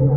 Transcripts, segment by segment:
Hey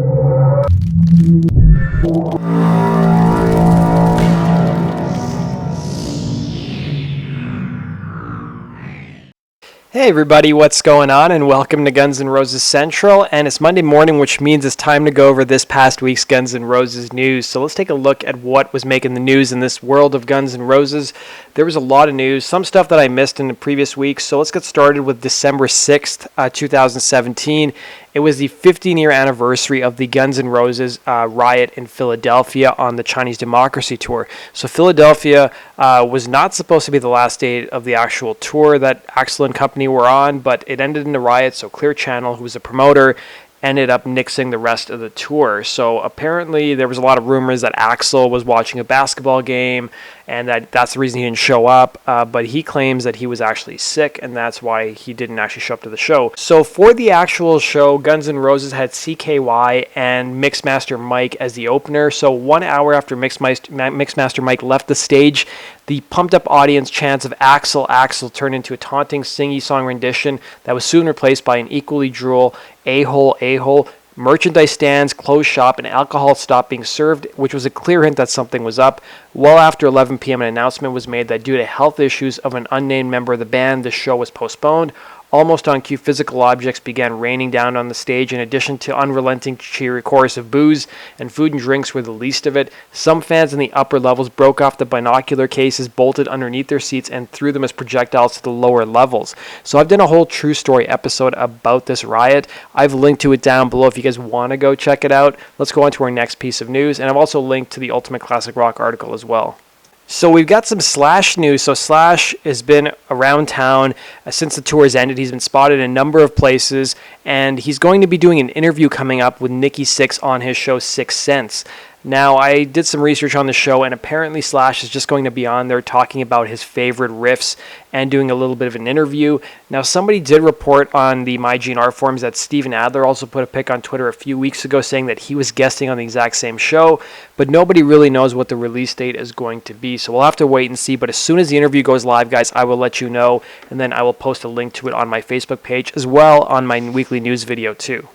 everybody, what's going on? And welcome to Guns N' Roses Central. And it's Monday morning, which means it's time to go over this past week's Guns N' Roses news. So let's take a look at what was making the news in this world of Guns N' Roses. There was a lot of news, some stuff that I missed in the previous week. So let's get started with December 6th, 2017. It was the 15-year anniversary of the Guns N' Roses Riot in Philadelphia on the Chinese Democracy Tour. So Philadelphia was not supposed to be the last date of the actual tour that Axl and company were on, but it ended in a riot. So Clear Channel, who was a promoter, ended up nixing the rest of the tour. So apparently there was a lot of rumors that Axl was watching a basketball game and that's the reason he didn't show up, but he claims that he was actually sick and that's why he didn't actually show up to the show. So for the actual show, Guns N' Roses had CKY and Mixmaster Mike as the opener. So 1 hour after Mixmaster Mike left the stage, the pumped-up audience chants of Axl, Axl turned into a taunting singy-song rendition that was soon replaced by an equally droll a-hole, a-hole. Merchandise stands closed shop and alcohol stopped being served, which was a clear hint that something was up. Well after 11 p.m. an announcement was made that due to health issues of an unnamed member of the band, the show was postponed. Almost on cue, physical objects began raining down on the stage. In addition to unrelenting cheery chorus of booze, and food and drinks were the least of it. Some fans in the upper levels broke off the binocular cases bolted underneath their seats and threw them as projectiles to the lower levels. So I've done a whole true story episode about this riot. I've linked to it down below if you guys want to go check it out. Let's go on to our next piece of news, and I've also linked to the Ultimate Classic Rock article as well. So we've got some Slash news. So Slash has been around town since the tour has ended. He's been spotted in a number of places, and he's going to be doing an interview coming up with Nikki Sixx on his show 6 Cents. Now, I did some research on the show, and apparently Slash is just going to be on there talking about his favorite riffs and doing a little bit of an interview. Now, somebody did report on the MyGNR forums that Steven Adler also put a pic on Twitter a few weeks ago saying that he was guesting on the exact same show, but nobody really knows what the release date is going to be, so we'll have to wait and see. But as soon as the interview goes live, guys, I will let you know, and then I will post a link to it on my Facebook page as well on my weekly news video too.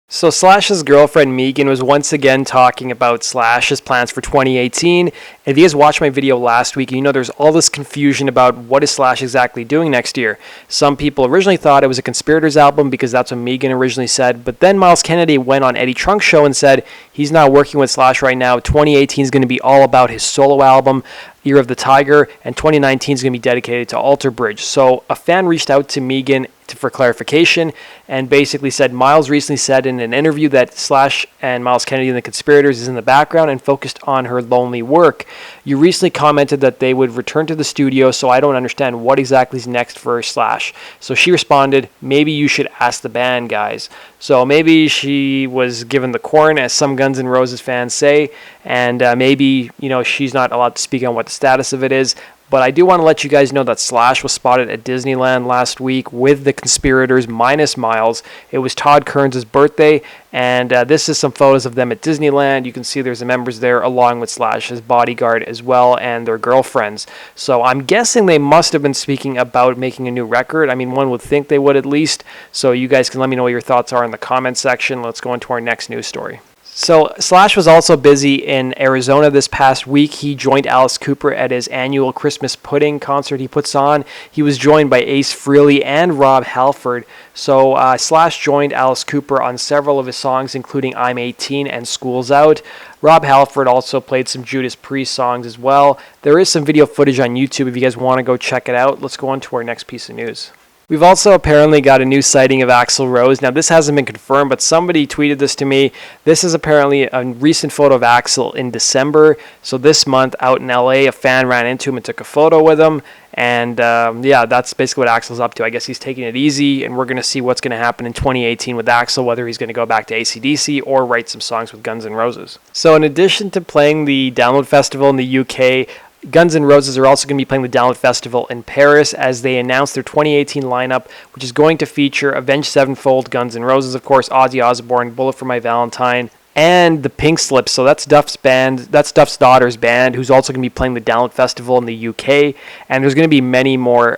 So Slash's girlfriend Megan was once again talking about Slash's plans for 2018. If you guys watched my video last week, you know there's all this confusion about what is Slash exactly doing next year. Some people originally thought it was a Conspirators album because that's what Megan originally said, but then Miles Kennedy went on Eddie Trunk's show and said he's not working with Slash right now. 2018 is going to be all about his solo album, Year of the Tiger, and 2019 is going to be dedicated to Alter Bridge. So a fan reached out to Megan for clarification and basically said Miles recently said in an interview that Slash and Miles Kennedy and the Conspirators is in the background and focused on her lonely work. You recently commented that they would return to the studio, so I don't understand what exactly is next for Slash. So she responded, maybe you should ask the band guys. So maybe she was given the corn, as some Guns N' Roses fans say, and maybe, you know, she's not allowed to speak on what the status of it is. But I do want to let you guys know that Slash was spotted at Disneyland last week with the Conspirators minus Miles. It was Todd Kearns' birthday, and this is some photos of them at Disneyland. You can see there's the members there along with Slash's bodyguard as well and their girlfriends. So I'm guessing they must have been speaking about making a new record. I mean, one would think they would at least. So you guys can let me know what your thoughts are in the comment section. Let's go into our next news story. So Slash was also busy in Arizona this past week. He joined Alice Cooper at his annual Christmas Pudding concert he puts on. He was joined by Ace Frehley and Rob Halford. So Slash joined Alice Cooper on several of his songs, including I'm 18 and School's Out. Rob Halford also played some Judas Priest songs as well. There is some video footage on YouTube if you guys want to go check it out. Let's go on to our next piece of news. We've also apparently got a new sighting of Axl Rose. Now, this hasn't been confirmed, but somebody tweeted this to me. This is apparently a recent photo of Axl in December. So this month out in LA, a fan ran into him and took a photo with him. And yeah, that's basically what Axl's up to. I guess he's taking it easy, and we're going to see what's going to happen in 2018 with Axl, whether he's going to go back to AC/DC or write some songs with Guns N' Roses. So in addition to playing the Download Festival in the UK, Guns N' Roses are also going to be playing the Download Festival in Paris as they announce their 2018 lineup, which is going to feature Avenged Sevenfold, Guns N' Roses, of course, Ozzy Osbourne, Bullet for My Valentine, and the Pink Slips. So that's Duff's band. That's Duff's daughter's band, who's also going to be playing the Download Festival in the UK. And there's going to be many more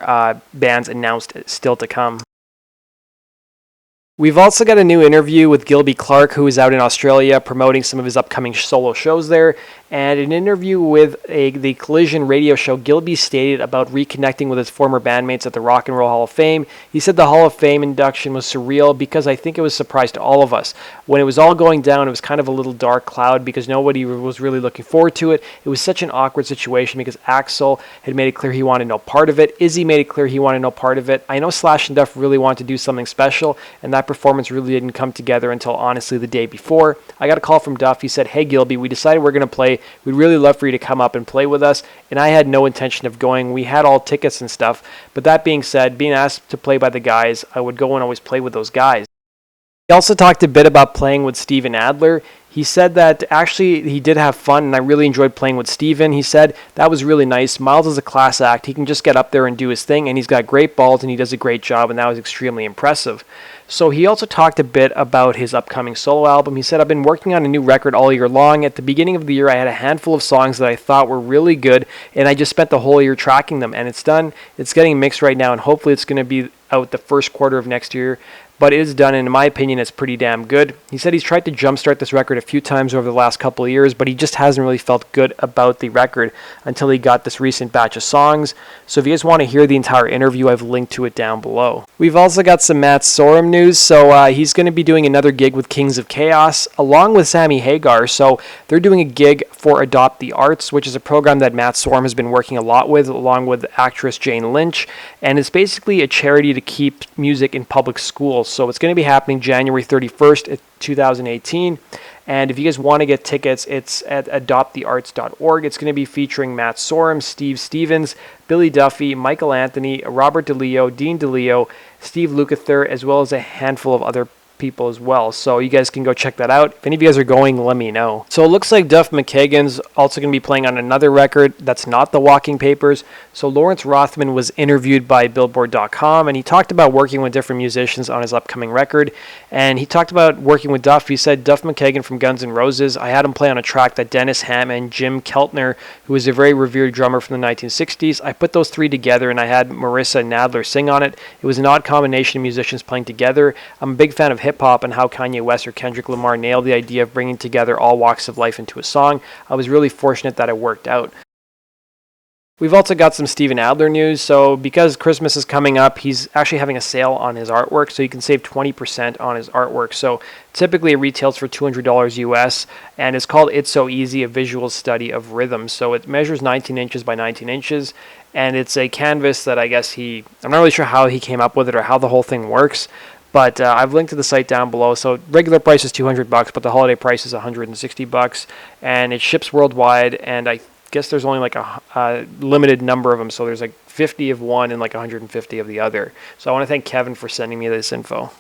bands announced still to come. We've also got a new interview with Gilby Clarke, who is out in Australia promoting some of his upcoming solo shows there. And an interview with the Collision radio show, Gilby stated about reconnecting with his former bandmates at the Rock and Roll Hall of Fame. He said the Hall of Fame induction was surreal because I think it was a surprise to all of us. When it was all going down, it was kind of a little dark cloud because nobody was really looking forward to it. It was such an awkward situation because Axl had made it clear he wanted no part of it. Izzy made it clear he wanted no part of it. I know Slash and Duff really wanted to do something special, and that performance really didn't come together until honestly the day before. I got a call from Duff. He said, "Hey Gilby, we decided we're going to play. We'd really love for you to come up and play with us." And I had no intention of going. We had all tickets and stuff. But that being said, being asked to play by the guys, I would go and always play with those guys. He also talked a bit about playing with Steven Adler. He said that actually he did have fun, and I really enjoyed playing with Steven. He said that was really nice. Miles is a class act. He can just get up there and do his thing, and he's got great balls, and he does a great job, and that was extremely impressive. So he also talked a bit about his upcoming solo album. He said, "I've been working on a new record all year long. At the beginning of the year, I had a handful of songs that I thought were really good, and I just spent the whole year tracking them, and it's done. It's getting mixed right now, and hopefully it's going to be out the first quarter of next year. But it is done, and in my opinion, it's pretty damn good." He said he's tried to jumpstart this record a few times over the last couple of years, but he just hasn't really felt good about the record until he got this recent batch of songs. So if you guys want to hear the entire interview, I've linked to it down below. We've also got some Matt Sorum news. So he's going to be doing another gig with Kings of Chaos, along with Sammy Hagar. So they're doing a gig for Adopt the Arts, which is a program that Matt Sorum has been working a lot with, along with actress Jane Lynch. And it's basically a charity to keep music in public schools. So it's going to be happening January 31st, 2018. And if you guys want to get tickets, it's at adoptthearts.org. It's going to be featuring Matt Sorum, Steve Stevens, Billy Duffy, Michael Anthony, Robert DeLeo, Dean DeLeo, Steve Lukather, as well as a handful of other people as well. So you guys can go check that out. If any of you guys are going, let me know. So it looks like Duff McKagan's also going to be playing on another record that's not The Walking Papers. So Lawrence Rothman was interviewed by Billboard.com, and he talked about working with different musicians on his upcoming record. And he talked about working with Duff. He said, "Duff McKagan from Guns N' Roses, I had him play on a track that Dennis Ham and Jim Keltner, who is a very revered drummer from the 1960s, I put those three together, and I had Marissa Nadler sing on it. It was an odd combination of musicians playing together. I'm a big fan of hip-hop and how Kanye West or Kendrick Lamar nailed the idea of bringing together all walks of life into a song. I was really fortunate that it worked out." We've also got some Steven Adler news. So because Christmas is coming up, he's actually having a sale on his artwork, so you can save 20% on his artwork. So typically it retails for $200 US, and it's called It's So Easy, a visual study of rhythm. So it measures 19 inches by 19 inches, and it's a canvas that I guess I'm not really sure how he came up with it or how the whole thing works. But I've linked to the site down below. So regular price is $200, but the holiday price is $160, and it ships worldwide. And I guess there's only like a limited number of them. So there's like 50 of one and like 150 of the other. So I want to thank Kevin for sending me this info.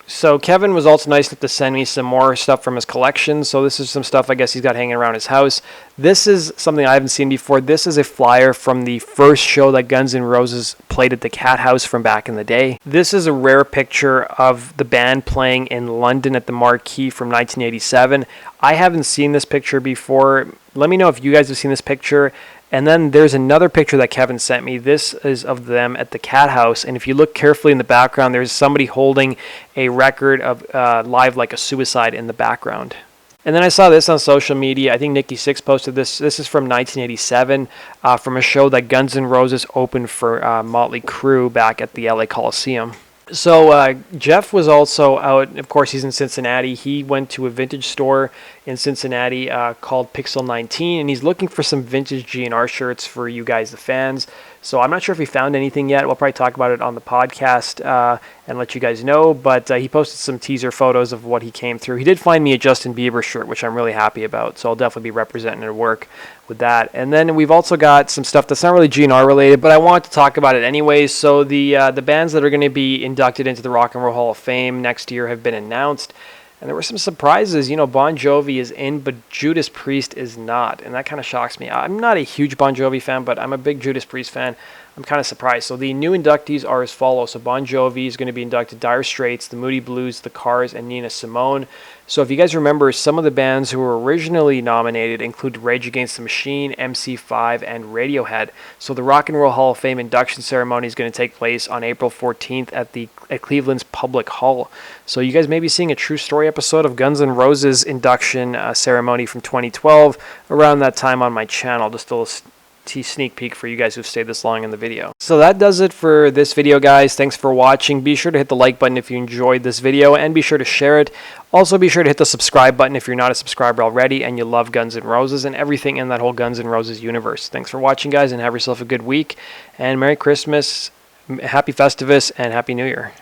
So Kevin was also nice enough to send me some more stuff from his collection. So this is some stuff I guess he's got hanging around his house. This is something I haven't seen before. This is a flyer from the first show that Guns N' Roses played at the Cat House from back in the day. This is a rare picture of the band playing in London at the Marquee from 1987. I haven't seen this picture before. Let me know if you guys have seen this picture. And then there's another picture that Kevin sent me. This is of them at the Cat House. And if you look carefully in the background, there's somebody holding a record of Live Like a Suicide in the background. And then I saw this on social media. I think Nikki Sixx posted this. This is from 1987, from a show that Guns N' Roses opened for Motley Crue back at the LA Coliseum. So Jeff was also out. Of course, he's in Cincinnati. He went to a vintage store in Cincinnati called Pixel 19, and he's looking for some vintage GNR shirts for you guys, the fans. So I'm not sure if he found anything yet. We'll probably talk about it on the podcast and let you guys know. But he posted some teaser photos of what he came through. He did find me a Justin Bieber shirt, which I'm really happy about. So I'll definitely be representing at work with that. And then we've also got some stuff that's not really GNR related, but I wanted to talk about it anyways. So the bands that are going to be inducted into the Rock and Roll Hall of Fame next year have been announced. And there were some surprises. You know, Bon Jovi is in, but Judas Priest is not. And that kind of shocks me. I'm not a huge Bon Jovi fan, but I'm a big Judas Priest fan. I'm kind of surprised. So the new inductees are as follows. So Bon Jovi is going to be inducted, Dire Straits, the Moody Blues, the Cars, and Nina Simone. So if you guys remember, some of the bands who were originally nominated include Rage Against the Machine, MC5, and Radiohead. So the Rock and Roll Hall of Fame induction ceremony is going to take place on April 14th at Cleveland's Public Hall. So you guys may be seeing a true story episode of Guns N' Roses induction ceremony from 2012 around that time on my channel. Just a little sneak peek for you guys who've stayed this long in the video. So that does it for this video, guys. Thanks for watching. Be sure to hit the like button if you enjoyed this video, and be sure to share it. Also, be sure to hit the subscribe button if you're not a subscriber already and you love Guns N' Roses and everything in that whole Guns N' Roses universe. Thanks for watching, guys, and have yourself a good week. And Merry Christmas, Happy Festivus, and Happy New Year.